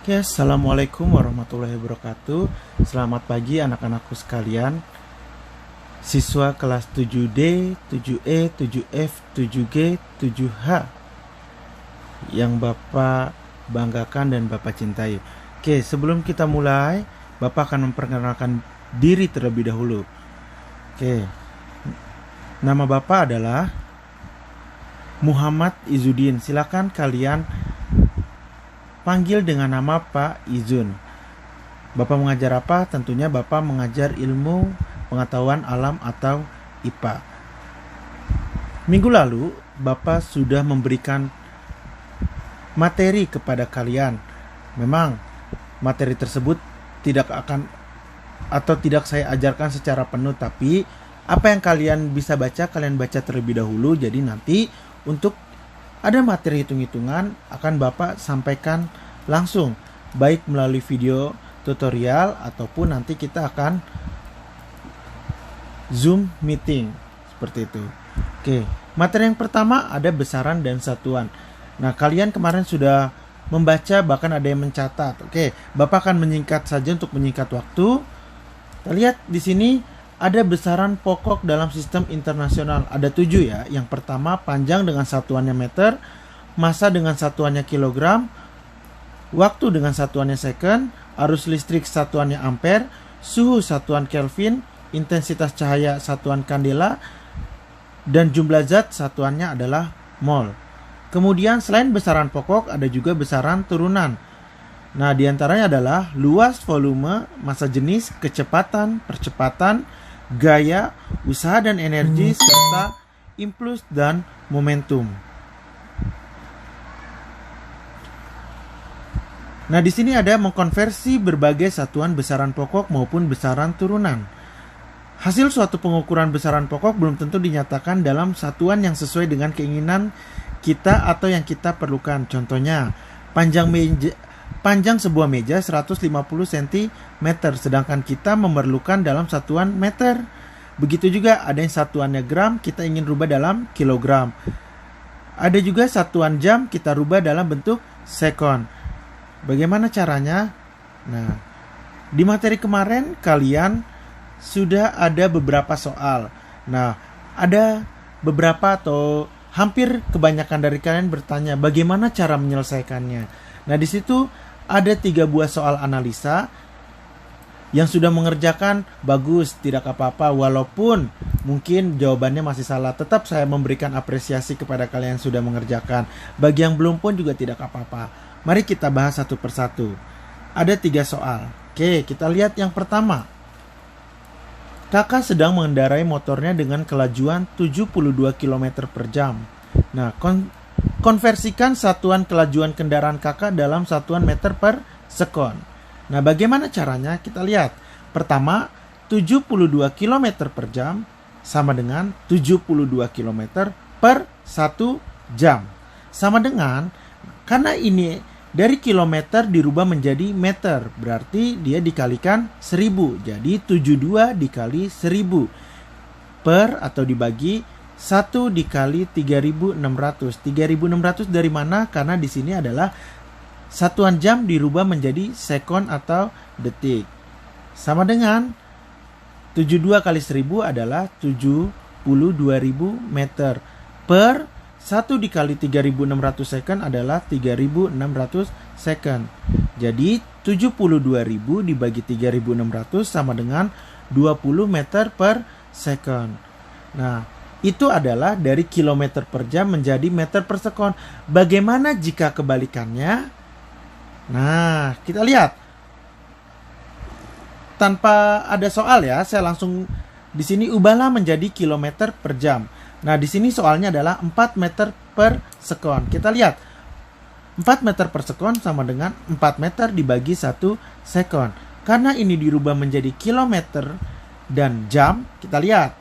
Oke, Assalamualaikum warahmatullahi wabarakatuh. Selamat pagi anak-anakku sekalian. Siswa kelas 7D, 7E, 7F, 7G, 7H yang Bapak banggakan dan Bapak cintai. Oke, sebelum kita mulai, Bapak akan memperkenalkan diri terlebih dahulu. Oke, nama Bapak adalah Muhammad Izudin. Silakan kalian panggil dengan nama Pak Izun. Bapak mengajar apa? Tentunya Bapak mengajar ilmu pengetahuan alam atau IPA. Minggu lalu Bapak sudah memberikan materi kepada kalian. Memang materi tersebut tidak saya ajarkan secara penuh, tapi apa yang kalian bisa baca, kalian baca terlebih dahulu. Jadi nanti untuk ada materi hitung-hitungan akan Bapak sampaikan langsung, baik melalui video tutorial ataupun nanti kita akan Zoom meeting seperti itu. Oke, materi yang pertama ada besaran dan satuan. Nah, kalian kemarin sudah membaca, bahkan ada yang mencatat. Oke, Bapak akan menyingkat saja untuk menyingkat waktu. Kita lihat di sini ada besaran pokok dalam sistem internasional. Ada 7 ya. Yang pertama, panjang dengan satuannya meter, massa dengan satuannya kilogram, waktu dengan satuannya second, arus listrik satuannya ampere, suhu satuan Kelvin, intensitas cahaya satuan kandela, dan jumlah zat satuannya adalah mol. Kemudian selain besaran pokok ada juga besaran turunan. Nah, diantaranya adalah luas, volume, massa jenis, kecepatan, percepatan, gaya, usaha dan energi, serta impuls dan momentum. Nah, di sini ada mengkonversi berbagai satuan besaran pokok maupun besaran turunan. Hasil suatu pengukuran besaran pokok belum tentu dinyatakan dalam satuan yang sesuai dengan keinginan kita atau yang kita perlukan. Contohnya, panjang sebuah meja 150 cm, sedangkan kita memerlukan dalam satuan meter. Begitu juga ada yang satuannya gram, kita ingin rubah dalam kilogram. Ada juga satuan jam, kita rubah dalam bentuk sekon. Bagaimana caranya? Nah, di materi kemarin kalian sudah ada beberapa soal. Nah, ada beberapa atau hampir kebanyakan dari kalian bertanya bagaimana cara menyelesaikannya. Nah, di situ ada 3 buah soal analisa. Yang sudah mengerjakan bagus, tidak apa-apa. Walaupun mungkin jawabannya masih salah, tetap saya memberikan apresiasi kepada kalian yang sudah mengerjakan. Bagi yang belum pun juga tidak apa-apa. Mari kita bahas satu persatu. Ada 3 soal. Oke, kita lihat yang pertama. Kakak sedang mengendarai motornya dengan kelajuan 72 km per jam. Nah, konversikan satuan kelajuan kendaraan kakak dalam satuan meter per sekon. Nah, bagaimana caranya? Kita lihat. Pertama, 72 km per jam sama dengan 72 km per 1 jam. Sama dengan, karena ini dari kilometer dirubah menjadi meter, berarti dia dikalikan 1000. Jadi 72 dikali 1000 per atau dibagi 1 dikali 3600. 3600 dari mana? Karena di sini adalah satuan jam dirubah menjadi sekon atau detik. Sama dengan 72 kali 1000 adalah 72.000 meter per 1 dikali 3600 second adalah 3600 second. Jadi 72.000 dibagi 3600 sama dengan 20 meter per second. Nah, itu adalah dari kilometer per jam menjadi meter per sekon. Bagaimana jika kebalikannya? Nah, kita lihat. Tanpa ada soal ya, saya langsung di sini ubahlah menjadi kilometer per jam. Nah, di sini soalnya adalah 4 meter per sekon. Kita lihat. 4 meter per sekon sama dengan 4 meter dibagi 1 sekon. Karena ini dirubah menjadi kilometer dan jam, kita lihat.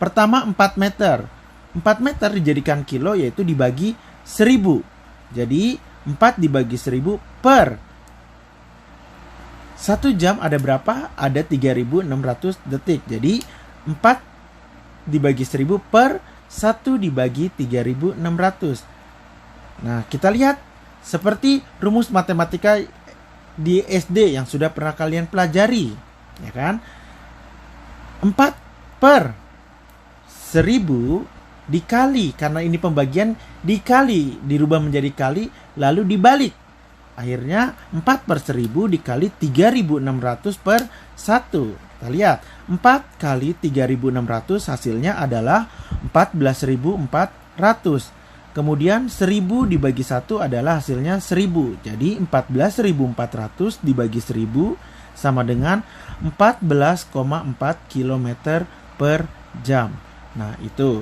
Pertama 4 meter. 4 meter dijadikan kilo yaitu dibagi 1000. Jadi 4 dibagi 1000 per 1 jam ada berapa? Ada 3600 detik. Jadi 4 dibagi 1000 per 1 dibagi 3600. Nah, kita lihat seperti rumus matematika di SD yang sudah pernah kalian pelajari, ya kan? 4/1000 dikali, karena ini pembagian dikali, dirubah menjadi kali, lalu dibalik. Akhirnya 4/1000 dikali 3600 per 1. Kita lihat, 4 kali 3600 hasilnya adalah 14400. Kemudian 1000 dibagi 1 adalah hasilnya 1000. Jadi 14400 dibagi 1000 sama dengan 14,4 km per jam. Nah, itu.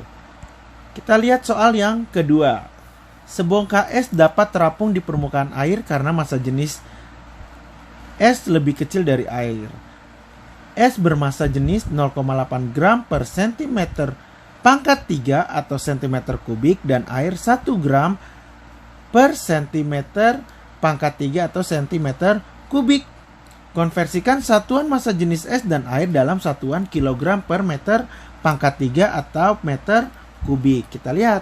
Kita lihat soal yang kedua. Sebongkah es dapat terapung di permukaan air karena massa jenis es lebih kecil dari air. Es bermassa jenis 0,8 gram per cm pangkat 3 atau cm kubik dan air 1 gram per cm pangkat 3 atau cm kubik. Konversikan satuan massa jenis es dan air dalam satuan kilogram per meter pangkat 3 atau meter kubik. Kita lihat.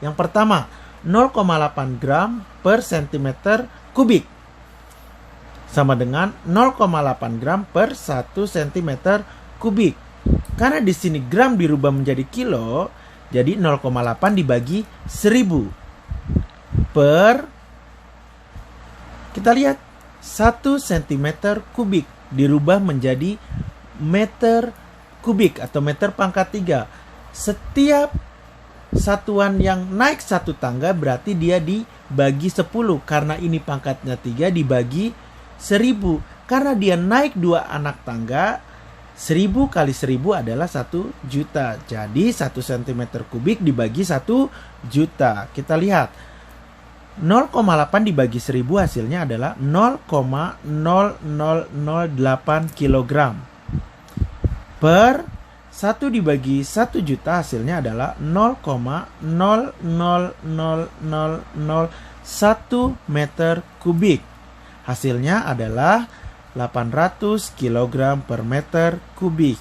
Yang pertama, 0,8 gram per cm kubik sama dengan 0,8 gram per 1 cm kubik. Karena di sini gram dirubah menjadi kilo, jadi 0,8 dibagi 1000 per, kita lihat, 1 cm kubik dirubah menjadi meter kubik atau meter pangkat 3. Setiap satuan yang naik satu tangga berarti dia dibagi 10. Karena ini pangkatnya 3 dibagi 1000. Karena dia naik 2 anak tangga, 1000 kali 1000 adalah 1 juta. Jadi 1 cm kubik dibagi 1 juta. Kita lihat. 0,8 dibagi 1000 hasilnya adalah 0,0008 kg. Per 1 dibagi 1 juta hasilnya adalah 0,000001 meter kubik. Hasilnya adalah 800 kg per meter kubik.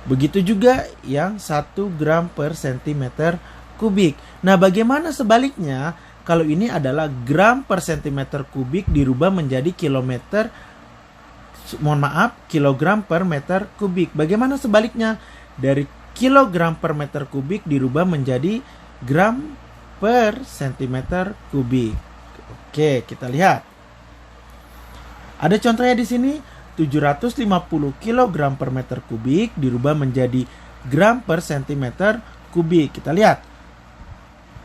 Begitu juga yang 1 gram per cm kubik. Nah, bagaimana sebaliknya? Kalau ini adalah gram per cm kubik dirubah menjadi kilogram per meter kubik. Bagaimana sebaliknya? Dari kilogram per meter kubik dirubah menjadi gram per cm kubik. Oke, kita lihat. Ada contohnya di sini, 750 kg per meter kubik dirubah menjadi gram per cm kubik. Kita lihat.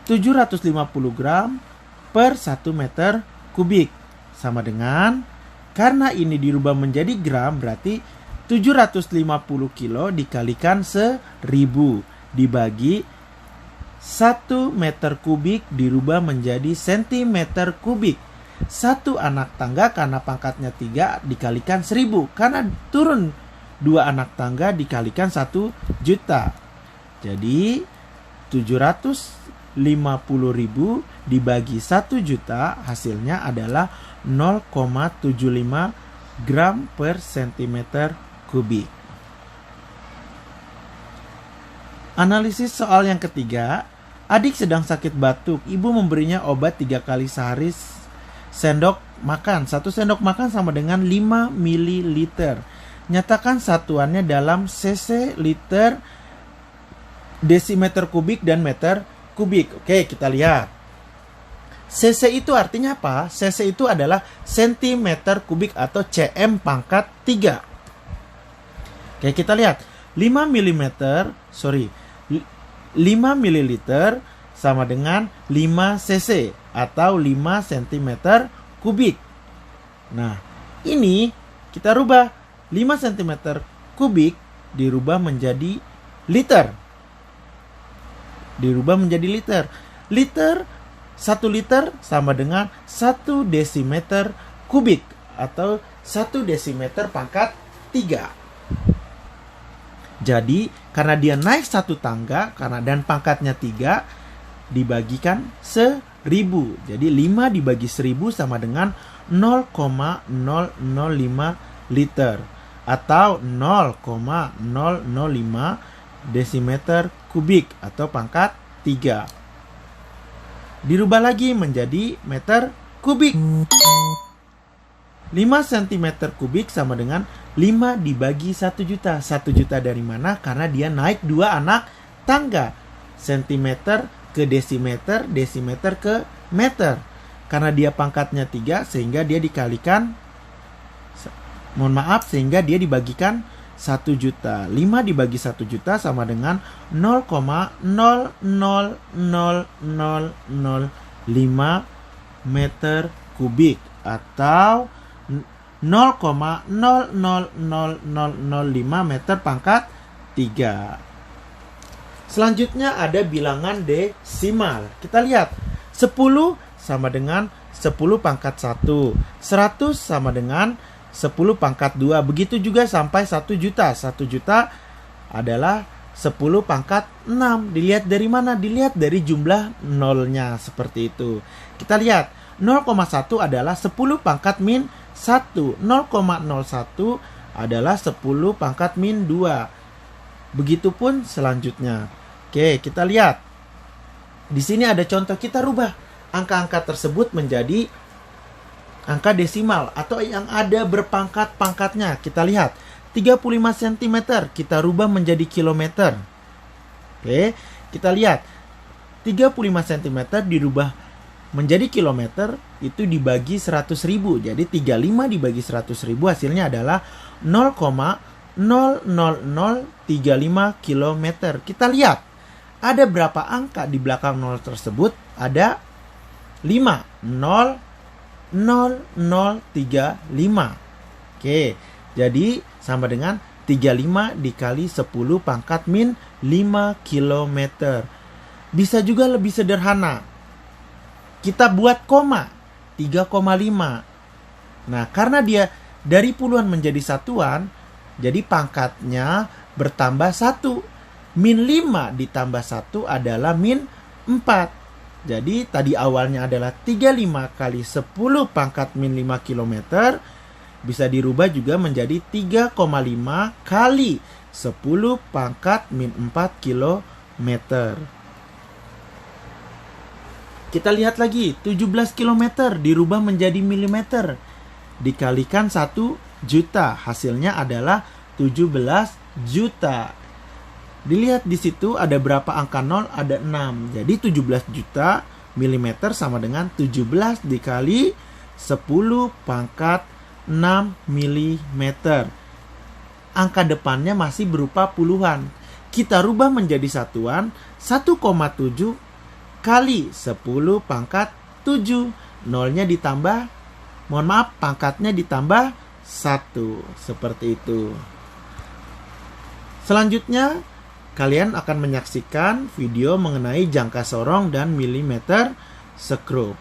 750 gram per 1 meter kubik. Sama dengan, karena ini dirubah menjadi gram, berarti 750 kilo dikalikan 1000 dibagi 1 meter kubik dirubah menjadi cm kubik. 1 anak tangga karena pangkatnya 3 dikalikan 1000. Karena turun 2 anak tangga dikalikan 1 juta. Jadi 750.000 dibagi 1 juta hasilnya adalah 0,75 gram per cm kubik. Analisis soal yang ketiga. Adik sedang sakit batuk. Ibu memberinya obat 3 kali sehari sendok makan. 1 sendok makan sama dengan 5 ml. Nyatakan satuannya dalam cc, liter, desimeter kubik, dan meter kubik. Oke, kita lihat. cc itu artinya apa? cc itu adalah centimeter kubik atau cm pangkat 3. Oke, kita lihat. 5 ml sama dengan 5 cc atau 5 cm kubik. Nah, ini kita rubah 5 cm kubik dirubah menjadi liter. Liter 1 liter sama dengan 1 desimeter kubik atau 1 desimeter pangkat 3. Jadi, karena dia naik 1 tangga dan pangkatnya 3, dibagikan 1000. Jadi 5 dibagi 1000 sama dengan 0,005 liter atau 0,005 desimeter kubik atau pangkat 3. Dirubah lagi menjadi meter kubik. 5 cm kubik sama dengan 5 dibagi 1 juta. 1 juta dari mana? Karena dia naik 2 anak tangga. Sentimeter ke desimeter, desimeter ke meter. Karena dia pangkatnya 3, sehingga dia dikalikan, sehingga dia dibagikan 1 juta. 5 dibagi 1 juta sama dengan 0,00005 meter kubik atau 0,00005 meter pangkat 3. Selanjutnya ada bilangan desimal. Kita lihat 10 sama dengan 10 pangkat 1, 100 sama dengan 10 pangkat 2. Begitu juga sampai 1 juta. 1 juta adalah 10 pangkat 6. Dilihat dari mana? Dilihat dari jumlah nolnya seperti itu. Kita lihat 0,1 adalah 10 pangkat min 1. 0,01 adalah 10 pangkat min 2. Begitupun selanjutnya. Oke, kita lihat. Di sini ada contoh, kita rubah angka-angka tersebut menjadi angka desimal atau yang ada berpangkat-pangkatnya. Kita lihat 35 cm kita rubah menjadi kilometer. Oke, kita lihat 35 cm dirubah menjadi kilometer itu dibagi 100.000. Jadi 35 dibagi 100.000 hasilnya adalah 0,00035 kilometer. Kita lihat ada berapa angka di belakang 0 tersebut? Ada 5. 0,0035. Oke, jadi sama dengan 35 dikali 10 pangkat min 5 kilometer. Bisa juga lebih sederhana. Kita buat koma 3,5. Nah, karena dia dari puluhan menjadi satuan, jadi pangkatnya bertambah 1. Min 5 ditambah 1 adalah min 4. Jadi tadi awalnya adalah 35 kali 10 pangkat min 5 km. Bisa dirubah juga menjadi 3,5 kali 10 pangkat min 4 km. Kita lihat lagi, 17 km dirubah menjadi milimeter. Dikalikan 1 juta, hasilnya adalah 17 juta. Dilihat di situ ada berapa angka 0? Ada 6. Jadi 17 juta milimeter sama dengan 17 dikali 10 pangkat 6 milimeter. Angka depannya masih berupa puluhan. Kita rubah menjadi satuan, 1,7 kali 10 pangkat 7. Nolnya ditambah, pangkatnya ditambah 1. Seperti itu. Selanjutnya, kalian akan menyaksikan video mengenai jangka sorong dan milimeter skrup.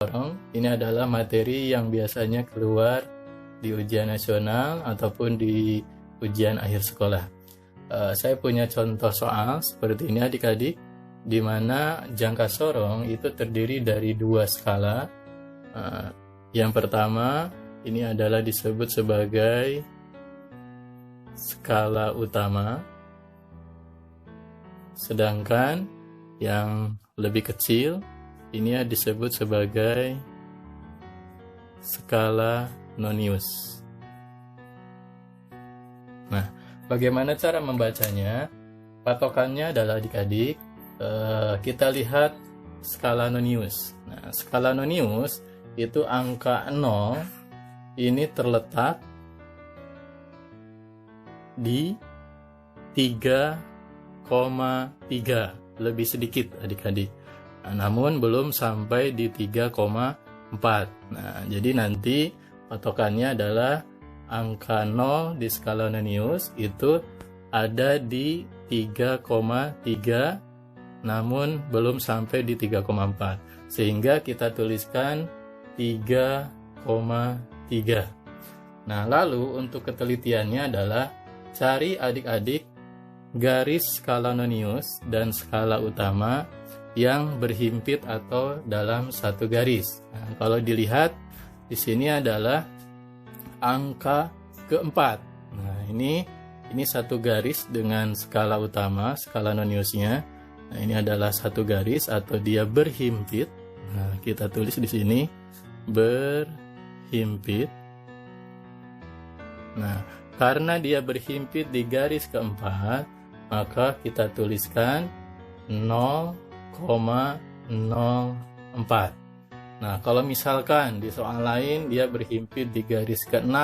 Sorong ini adalah materi yang biasanya keluar di ujian nasional ataupun di ujian akhir sekolah. Saya punya contoh soal seperti ini adik-adik, di mana jangka sorong itu terdiri dari 2 skala. Yang pertama ini adalah disebut sebagai skala utama, sedangkan yang lebih kecil ini disebut sebagai skala nonius. Nah, bagaimana cara membacanya? Patokannya adalah adik-adik, kita lihat skala nonius. Nah, skala nonius itu angka 0 ini terletak di 3,3, lebih sedikit adik-adik. Nah, namun belum sampai di 3,4. Nah, jadi nanti patokannya adalah angka 0 di skala nonius itu ada di 3,3, namun belum sampai di 3,4, sehingga kita tuliskan 3,3. Nah, lalu untuk ketelitiannya adalah cari adik-adik garis skala nonius dan skala utama yang berhimpit atau dalam satu garis. Nah, kalau dilihat di sini adalah angka keempat. Nah, ini satu garis dengan skala utama, skala noniusnya. Nah, ini adalah satu garis atau dia berhimpit. Nah, kita tulis di sini berhimpit. berhimpit. Nah, karena dia berhimpit di garis keempat, maka kita tuliskan 0,04. Nah, kalau misalkan di soal lain dia berhimpit di garis ke-6,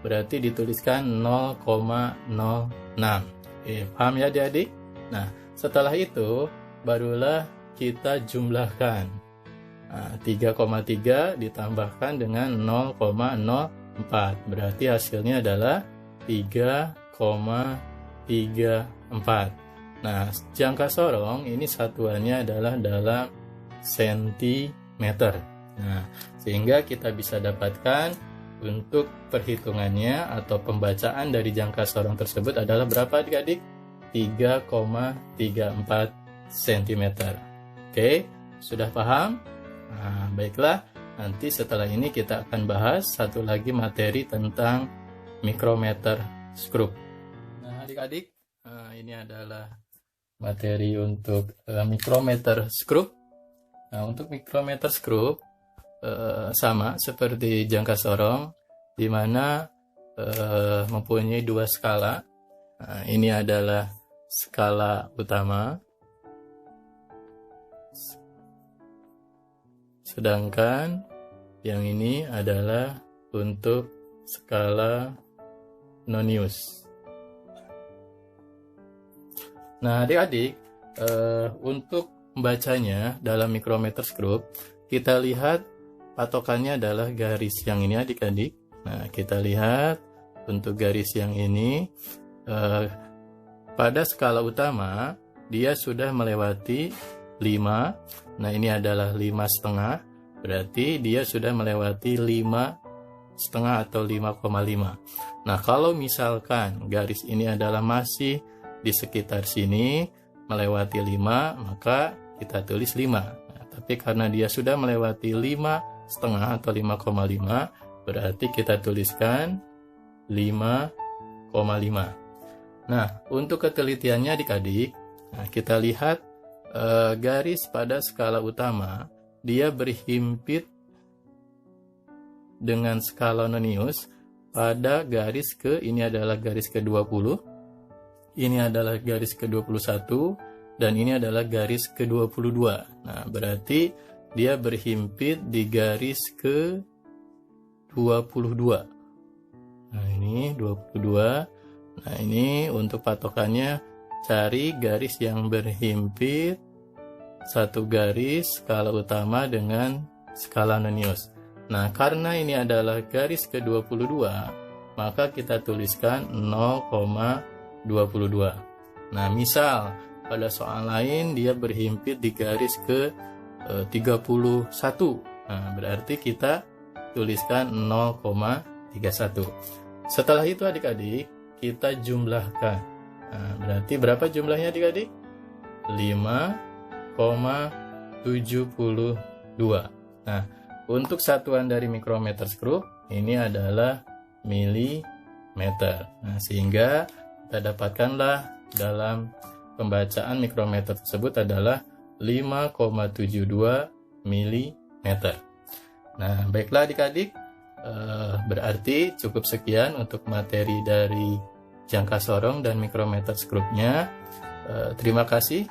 berarti dituliskan 0,06. Paham ya adik-adik? Nah, setelah itu barulah kita jumlahkan. Nah, 3,3 ditambahkan dengan 0,04. Berarti hasilnya adalah 3,34. Nah, jangka sorong ini satuannya adalah dalam sentimeter. Nah, sehingga kita bisa dapatkan untuk perhitungannya atau pembacaan dari jangka sorong tersebut adalah berapa adik-adik? 3,34 cm. Oke, sudah paham? Nah, baiklah, nanti setelah ini kita akan bahas satu lagi materi tentang mikrometer skrup. Nah, adik-adik, ini adalah materi untuk mikrometer skrup. Nah, untuk mikrometer skrup sama seperti jangka sorong, di mana mempunyai dua skala. Nah, ini adalah skala utama, sedangkan yang ini adalah untuk skala nonius. Nah, adik-adik, untuk membacanya dalam mikrometer skrup, kita lihat patokannya adalah garis yang ini adik-adik. Nah, kita lihat untuk garis yang ini, pada skala utama dia sudah melewati 5. Nah, ini adalah 5,5, berarti dia sudah melewati 5,5 atau 5,5. Nah, kalau misalkan garis ini adalah masih di sekitar sini melewati 5, maka kita tulis 5. Nah, tapi karena dia sudah melewati 5,5 atau 5,5, berarti kita tuliskan 5,5. Nah, untuk ketelitiannya adik-adik, nah, kita lihat garis pada skala utama, dia berhimpit dengan skala nonius pada garis ini adalah garis ke-20, ini adalah garis ke-21, dan ini adalah garis ke-22. Nah, berarti dia berhimpit di garis ke-22. Nah, ini 22. Nah, ini untuk patokannya, cari garis yang berhimpit satu garis skala utama dengan skala nonius. Nah, karena ini adalah garis ke-22, maka kita tuliskan 0,22. Nah, misal pada soal lain dia berhimpit di garis ke-31. Nah, berarti kita tuliskan 0,31. Setelah itu adik-adik, kita jumlahkan. Nah, berarti berapa jumlahnya adik-adik? 5,72. Nah, untuk satuan dari mikrometer skrup ini adalah milimeter. Nah, sehingga kita dapatkanlah dalam pembacaan mikrometer tersebut adalah 5,72 milimeter. Nah, baiklah adik-adik, berarti cukup sekian untuk materi dari jangka sorong dan mikrometer skrupnya. Terima kasih